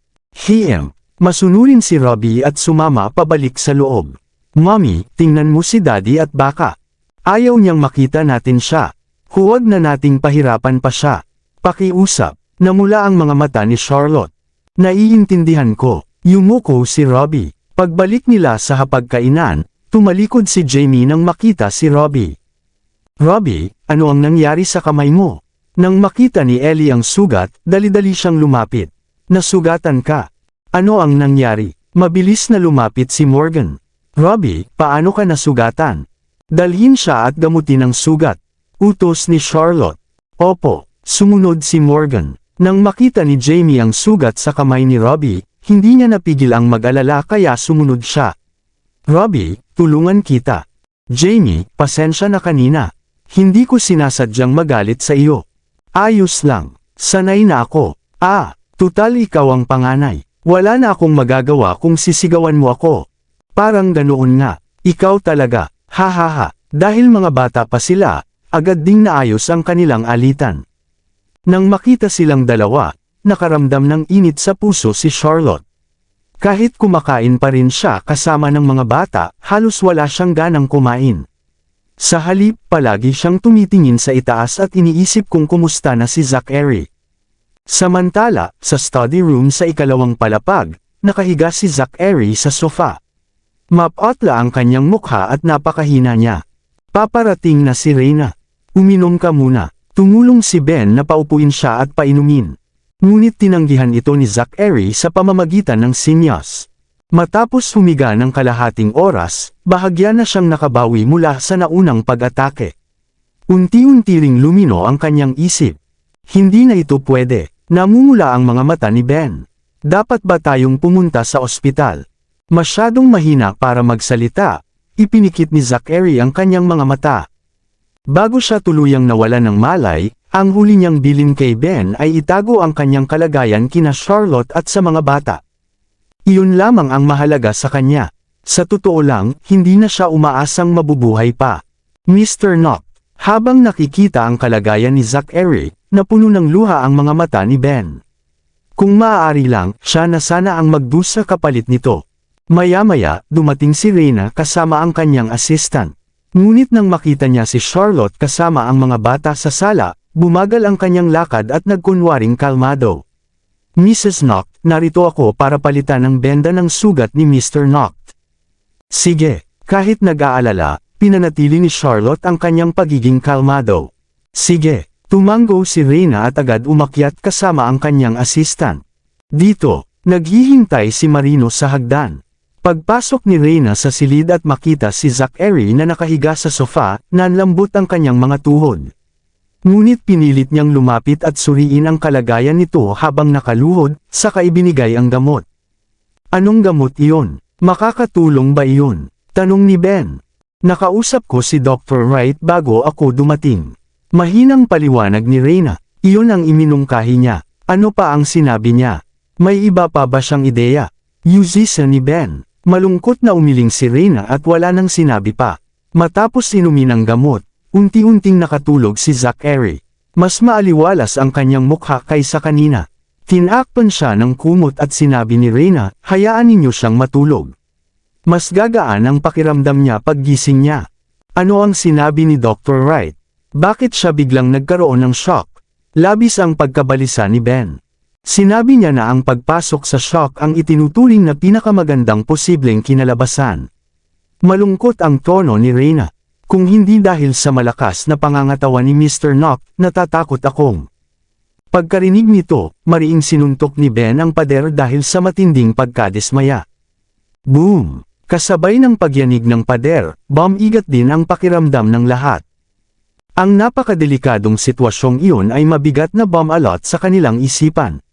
Masunurin si Robbie at sumama pabalik sa loob. "Mommy, tingnan mo si Daddy at baka. Ayaw niyang makita natin siya. Huwag na nating pahirapan pa siya." "Pakiusap." Namula ang mga mata ni Charlotte. "Naiintindihan ko." Yumuko si Robbie. Pagbalik nila sa hapagkainan, tumalikod si Jamie nang makita si Robbie. "Robbie, ano ang nangyari sa kamay mo?" Nang makita ni Ellie ang sugat, dali-dali siyang lumapit. "Nasugatan ka. Ano ang nangyari?" Mabilis na lumapit si Morgan. "Robbie, paano ka nasugatan? Dalhin siya at gamutin ang sugat." Utos ni Charlotte. "Opo." Sumunod si Morgan. Nang makita ni Jamie ang sugat sa kamay ni Robbie, hindi niya napigil ang mag-alala kaya sumunod siya. "Robbie, tulungan kita." "Jamie, pasensya na kanina. Hindi ko sinasadyang magalit sa iyo. Ayos lang. Sanay na ako." Tutal ikaw ang panganay. Wala na akong magagawa kung sisigawan mo ako." "Parang ganoon nga. Ikaw talaga. Hahaha." Dahil mga bata pa sila, agad ding naayos ang kanilang alitan. Nang makita silang dalawa, nakaramdam ng init sa puso si Charlotte. Kahit kumakain pa rin siya kasama ng mga bata, halos wala siyang ganang kumain. Sa halip, palagi siyang tumitingin sa itaas at iniisip kung kumusta na si Zachary. Samantala, sa study room sa ikalawang palapag, nakahiga si Zachary sa sofa. Mapotla ang kanyang mukha at napakahina niya. "Paparating na si Reyna. Uminom ka muna." Tumulong si Ben na paupuin siya at painumin. Ngunit tinanggihan ito ni Zachary sa pamamagitan ng sinyas. Matapos humiga ng kalahating oras, bahagya na siyang nakabawi mula sa naunang pag-atake. Unti-unti ring lumino ang kanyang isip. Hindi na ito pwede. Namumula ang mga mata ni Ben. Dapat ba tayong pumunta sa ospital? Masyadong mahina para magsalita. Ipinikit ni Zachary ang kanyang mga mata. Bago siya tuluyang nawala ng malay, ang huli niyang bilin kay Ben ay itago ang kanyang kalagayan kina Charlotte at sa mga bata. Iyon lamang ang mahalaga sa kanya. Sa totoo lang, hindi na siya umaasang mabubuhay pa. Mr. Knock. Habang nakikita ang kalagayan ni Zachary, napuno ng luha ang mga mata ni Ben. Kung maaari lang, siya na sana ang magdusa kapalit nito. Maya-maya, dumating si Reyna kasama ang kanyang assistant. Ngunit nang makita niya si Charlotte kasama ang mga bata sa sala, bumagal ang kanyang lakad at nagkunwaring kalmado. Mrs. Noct, narito ako para palitan ang benda ng sugat ni Mr. Noct. Sige, kahit nag-aalala, pinanatili ni Charlotte ang kanyang pagiging kalmado. Sige, tumango si Reyna at agad umakyat kasama ang kanyang assistant. Dito, naghihintay si Marino sa hagdan. Pagpasok ni Reyna sa silid at makita si Zachary na nakahiga sa sofa, nanlambot ang kanyang mga tuhod. Ngunit pinilit niyang lumapit at suriin ang kalagayan nito habang nakaluhod, saka ibinigay ang gamot. Anong gamot iyon? Makakatulong ba iyon? Tanong ni Ben. Nakausap ko si Dr. Wright bago ako dumating. Mahinang paliwanag ni Reyna, iyon ang iminungkahi niya. Ano pa ang sinabi niya? May iba pa ba siyang ideya? Yuzisa ni Ben. Malungkot na umiling si Reyna at wala nang sinabi pa. Matapos inumin ang gamot, unti-unting nakatulog si Zachary. Mas maaliwalas ang kanyang mukha kaysa kanina. Tinakpan siya ng kumot at sinabi ni Reyna, hayaan ninyo siyang matulog. Mas gagaan ang pakiramdam niya paggising niya. Ano ang sinabi ni Dr. Wright? Bakit siya biglang nagkaroon ng shock? Labis ang pagkabalisa ni Ben. Sinabi niya na ang pagpasok sa shock ang itinuturing na pinakamagandang posibleng kinalabasan. Malungkot ang tono ni Reyna. Kung hindi dahil sa malakas na pangangatawan ni Mr. Noct, natatakot akong. Pagkarinig nito, mariing sinuntok ni Ben ang pader dahil sa matinding pagkadismaya. Boom! Kasabay ng pagyanig ng pader, bumigat din ang pakiramdam ng lahat. Ang napakadelikadong sitwasyong iyon ay mabigat na bumalot sa kanilang isipan.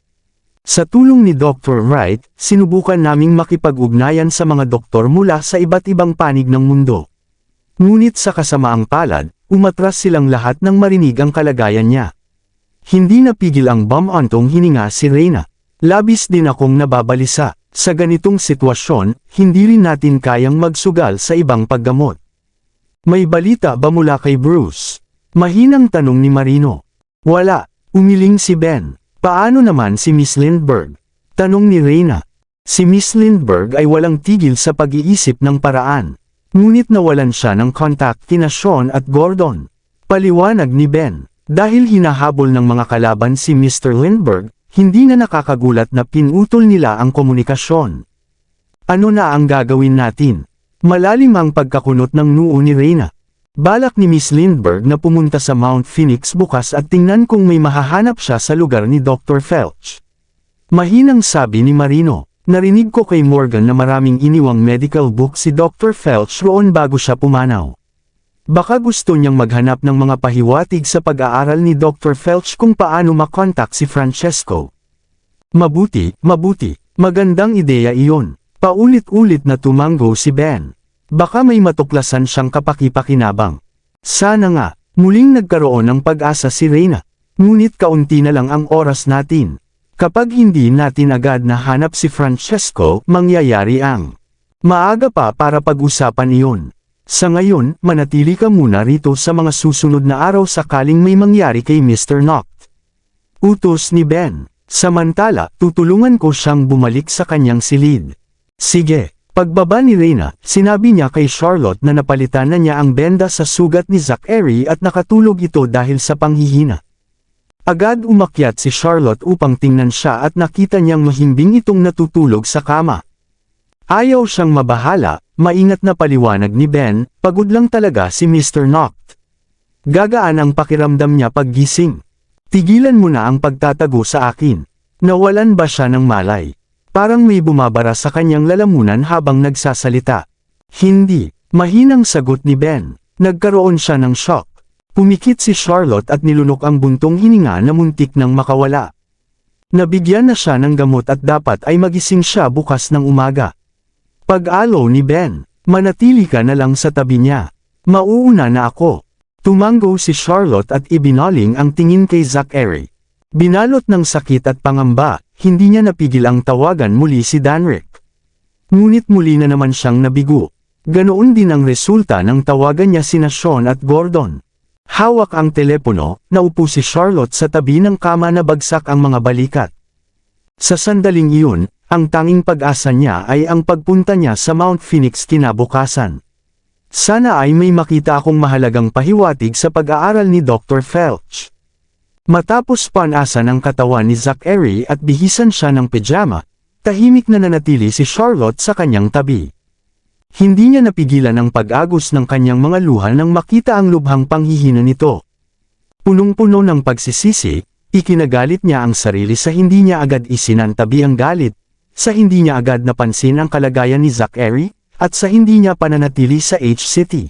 Sa tulong ni Dr. Wright, sinubukan naming makipag-ugnayan sa mga doktor mula sa iba't ibang panig ng mundo. Ngunit sa kasamaang palad, umatras silang lahat nang marinig ang kalagayan niya. Hindi napigil ang bumantong hininga si Reyna. Labis din akong nababalisa. Sa ganitong sitwasyon, hindi rin natin kayang magsugal sa ibang paggamot. May balita ba mula kay Bruce? Mahinang tanong ni Marino. Wala, umiling si Ben. Paano naman si Miss Lindbergh? Tanong ni Reyna. Si Miss Lindbergh ay walang tigil sa pag-iisip ng paraan. Ngunit nawalan siya ng contact kina Sean at Gordon. Paliwanag ni Ben. Dahil hinahabol ng mga kalaban si Mr. Lindbergh, hindi na nakakagulat na pinutol nila ang komunikasyon. Ano na ang gagawin natin? Malalim ang pagkakunot ng noo ni Reyna. Balak ni Miss Lindbergh na pumunta sa Mount Phoenix bukas at tingnan kung may mahahanap siya sa lugar ni Dr. Felch. Mahinang sabi ni Marino, narinig ko kay Morgan na maraming iniwang medical book si Dr. Felch roon bago siya pumanaw. Baka gusto niyang maghanap ng mga pahiwatig sa pag-aaral ni Dr. Felch kung paano makontak si Francesco. Mabuti, magandang ideya iyon. Paulit-ulit na tumango si Ben. Baka may matuklasan siyang kapaki-pakinabang. Sana nga, muling nagkaroon ng pag-asa si Reyna. Ngunit kaunti na lang ang oras natin. Kapag hindi natin agad nahanap si Francesco, mangyayari ang maaga pa para pag-usapan iyon. Sa ngayon, manatili ka muna rito sa mga susunod na araw sakaling may mangyari kay Mr. Noct. Utos ni Ben. Samantala, tutulungan ko siyang bumalik sa kanyang silid. Sige. Pagbaba ni Reyna, sinabi niya kay Charlotte na napalitan na niya ang benda sa sugat ni Zachary at nakatulog ito dahil sa panghihina. Agad umakyat si Charlotte upang tingnan siya at nakita niyang mahimbing itong natutulog sa kama. Ayaw siyang mabahala, maingat na paliwanag ni Ben, pagod lang talaga si Mr. Noct. Gagaan ang pakiramdam niya paggising. Tigilan mo na ang pagtatago sa akin. Nawalan ba siya ng malay? Parang may bumabara sa kanyang lalamunan habang nagsasalita. Hindi, mahinang sagot ni Ben. Nagkaroon siya ng shock. Pumikit si Charlotte at nilunok ang buntong hininga na muntik nang makawala. Nabigyan na siya ng gamot at dapat ay magising siya bukas ng umaga. Pag-alo ni Ben, manatili ka na lang sa tabi niya. Mauuna na ako. Tumango si Charlotte at ibinaling ang tingin kay Zachary. Binalot ng sakit at pangamba, hindi niya napigil ang tawagan muli si Danrick. Ngunit muli na naman siyang nabigo. Ganoon din ang resulta ng tawagan niya sina Sean at Gordon. Hawak ang telepono, naupo si Charlotte sa tabi ng kama na bagsak ang mga balikat. Sa sandaling iyon, ang tanging pag-asa niya ay ang pagpunta niya sa Mount Phoenix kinabukasan. Sana ay may makita akong mahalagang pahiwatig sa pag-aaral ni Dr. Felch. Matapos panasan ang katawan ni Zachary at bihisan siya ng pijama, tahimik na nanatili si Charlotte sa kanyang tabi. Hindi niya napigilan ang pag-agos ng kanyang mga luha nang makita ang lubhang panghihina nito. Punong-puno ng pagsisisi, ikinagalit niya ang sarili sa hindi niya agad isinantabi ang galit, sa hindi niya agad napansin ang kalagayan ni Zachary, at sa hindi niya pananatili sa H-City.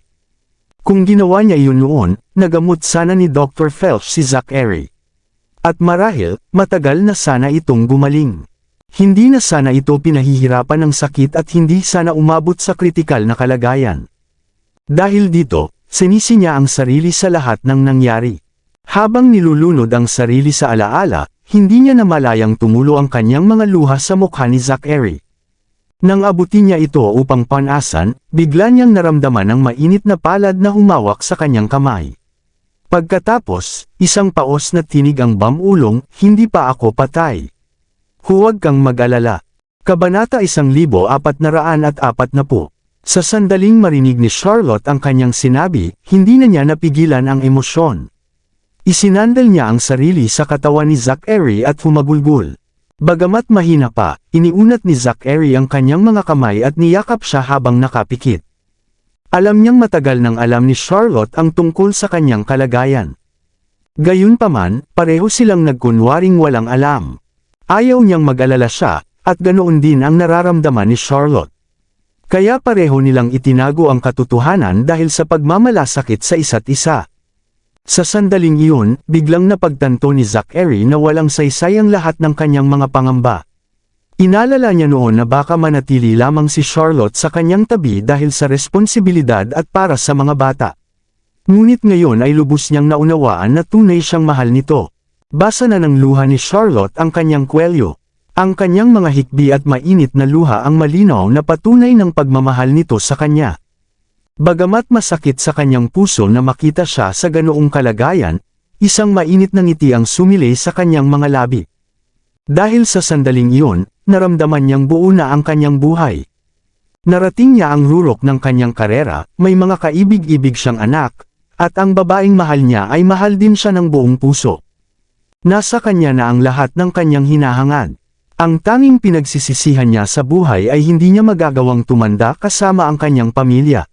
Kung ginawa niya iyon noon, nagamot sana ni Dr. Felch si Zachary. At marahil, matagal na sana itong gumaling. Hindi na sana ito pinahihirapan ng sakit at hindi sana umabot sa kritikal na kalagayan. Dahil dito, sinisi niya ang sarili sa lahat ng nangyari. Habang nilulunod ang sarili sa alaala, hindi niya namalayang tumulo ang kanyang mga luha sa mukha ni Zachary. Nang abutin niya ito upang panasan, bigla niyang naramdaman ang mainit na palad na humawak sa kanyang kamay. Pagkatapos, isang paos na tinig ang bamulong, "Hindi pa ako patay. Huwag kang mag-alala." Kabanata 1440. Sa sandaling marinig ni Charlotte ang kanyang sinabi, hindi na niya napigilan ang emosyon. Isinandal niya ang sarili sa katawan ni Zachary at humagulgol. Bagamat mahina pa, iniunat ni Zachary ang kanyang mga kamay at niyakap siya habang nakapikit. Alam niyang matagal nang alam ni Charlotte ang tungkol sa kanyang kalagayan. Gayunpaman, pareho silang nagkunwaring walang alam. Ayaw niyang mag-alala siya, at ganoon din ang nararamdaman ni Charlotte. Kaya pareho nilang itinago ang katotohanan dahil sa pagmamalasakit sa isa't isa. Sa sandaling iyon, biglang napagtanto ni Zachary na walang saysay ang lahat ng kanyang mga pangamba. Inalala niya noon na baka manatili lamang si Charlotte sa kanyang tabi dahil sa responsibilidad at para sa mga bata. Ngunit ngayon ay lubos niyang naunawaan na tunay siyang mahal nito. Basa na ng luha ni Charlotte ang kanyang kwelyo. Ang kanyang mga hikbi at mainit na luha ang malinaw na patunay ng pagmamahal nito sa kanya. Bagamat masakit sa kanyang puso na makita siya sa ganoong kalagayan, isang mainit na ngiti ang sumilay sa kanyang mga labi. Dahil sa sandaling iyon, naramdaman niyang buo na ang kanyang buhay. Narating niya ang rurok ng kanyang karera, may mga kaibig-ibig siyang anak, at ang babaeng mahal niya ay mahal din siya ng buong puso. Nasa kanya na ang lahat ng kanyang hinahangad. Ang tanging pinagsisisihan niya sa buhay ay hindi niya magagawang tumanda kasama ang kanyang pamilya.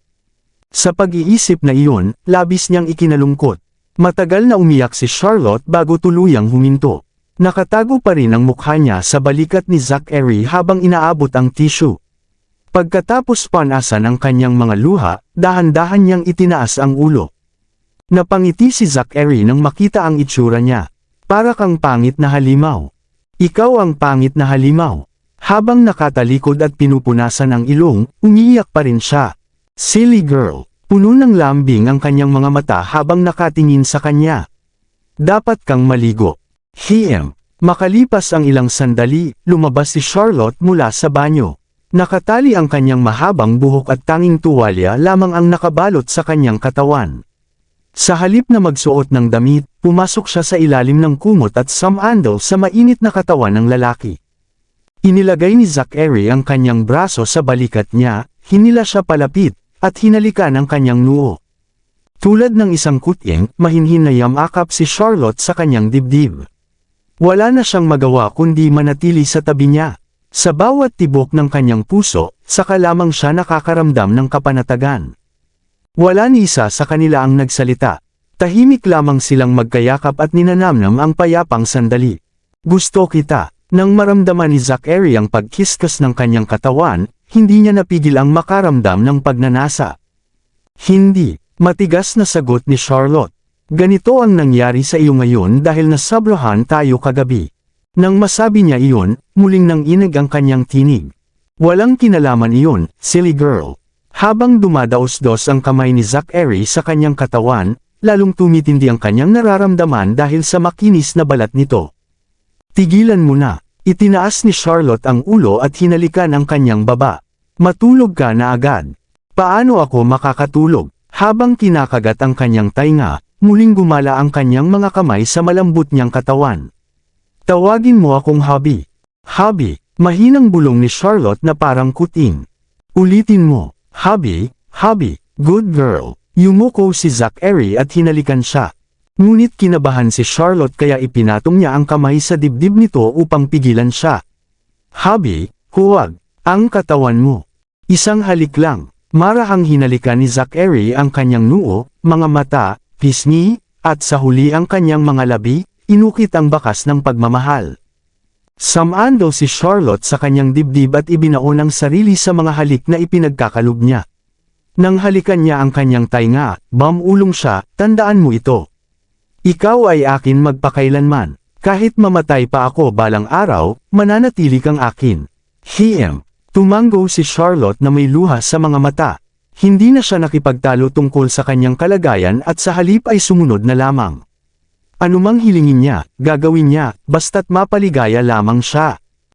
Sa pag-iisip na iyon, labis niyang ikinalungkot. Matagal na umiyak si Charlotte bago tuluyang huminto. Nakatago pa rin ang mukha niya sa balikat ni Zachary habang inaabot ang tissue. Pagkatapos panasan ang kanyang mga luha, dahan-dahan niyang itinaas ang ulo. Napangiti si Zachary nang makita ang itsura niya. "Para kang pangit na halimaw. Ikaw ang pangit na halimaw." Habang nakatalikod at pinupunasan ang ilong, umiiyak pa rin siya. Silly girl. Puno ng lambing ang kanyang mga mata habang nakatingin sa kanya. "Dapat kang maligo." Makalipas ang ilang sandali, lumabas si Charlotte mula sa banyo. Nakatali ang kanyang mahabang buhok at tanging tuwalya lamang ang nakabalot sa kanyang katawan. Sa halip na magsuot ng damit, pumasok siya sa ilalim ng kumot at sumandal sa mainit na katawan ng lalaki. Inilagay ni Zachary ang kanyang braso sa balikat niya, hinila siya palapit, at hinalikan ang kanyang noo. Tulad ng isang kutyeng, mahinhin na yamakap si Charlotte sa kanyang dibdib. Wala na siyang magawa kundi manatili sa tabi niya. Sa bawat tibok ng kanyang puso, saka lamang siya nakakaramdam ng kapanatagan. Wala ni isa sa kanila ang nagsalita. Tahimik lamang silang magkayakap at ninanamnam ang payapang sandali. "Gusto kita." Nang maramdaman ni Zachary ang pagkiskas ng kanyang katawan, hindi niya napigil ang makaramdam ng pagnanasa. "Hindi," matigas na sagot ni Charlotte. "Ganito ang nangyari sa iyo ngayon dahil nasobrahan tayo kagabi." Nang masabi niya iyon, muling nanginig ang kanyang tinig. "Walang kinalaman iyon, silly girl." Habang dumadaos-dos ang kamay ni Zachary sa kanyang katawan, lalong tumitindi ang kanyang nararamdaman dahil sa makinis na balat nito. "Tigilan mo na." Itinaas ni Charlotte ang ulo at hinalikan ang kanyang baba. "Matulog ka na agad." "Paano ako makakatulog?" Habang kinakagat ang kanyang tainga, muling gumala ang kanyang mga kamay sa malambot niyang katawan. "Tawagin mo akong hubby." "Hubby," mahinang bulong ni Charlotte na parang kuting. "Ulitin mo, hubby, hubby." "Good girl." Yumuko si Zachary at hinalikan siya. Ngunit kinabahan si Charlotte kaya ipinatong niya ang kamay sa dibdib nito upang pigilan siya. Habi, huwag, ang katawan mo. Isang halik lang. Marahang hinalikan ni Zachary ang kanyang noo, mga mata, pisngi, at sa huli ang kanyang mga labi, inukit ang bakas ng pagmamahal. Samando si Charlotte sa kanyang dibdib at ibinaon ang sarili sa mga halik na ipinagkakaloob niya. Nang halikan niya ang kanyang tainga, bamulong siya, tandaan mo ito. Ikaw ay akin magpakailanman. Kahit mamatay pa ako balang araw, mananatili kang akin. Hiem. Tumango si Charlotte na may luha sa mga mata. Hindi na siya nakipagtalo tungkol sa kanyang kalagayan at sa halip ay sumunod na lamang. Anumang hilingin niya, gagawin niya, basta't mapaligaya lamang siya.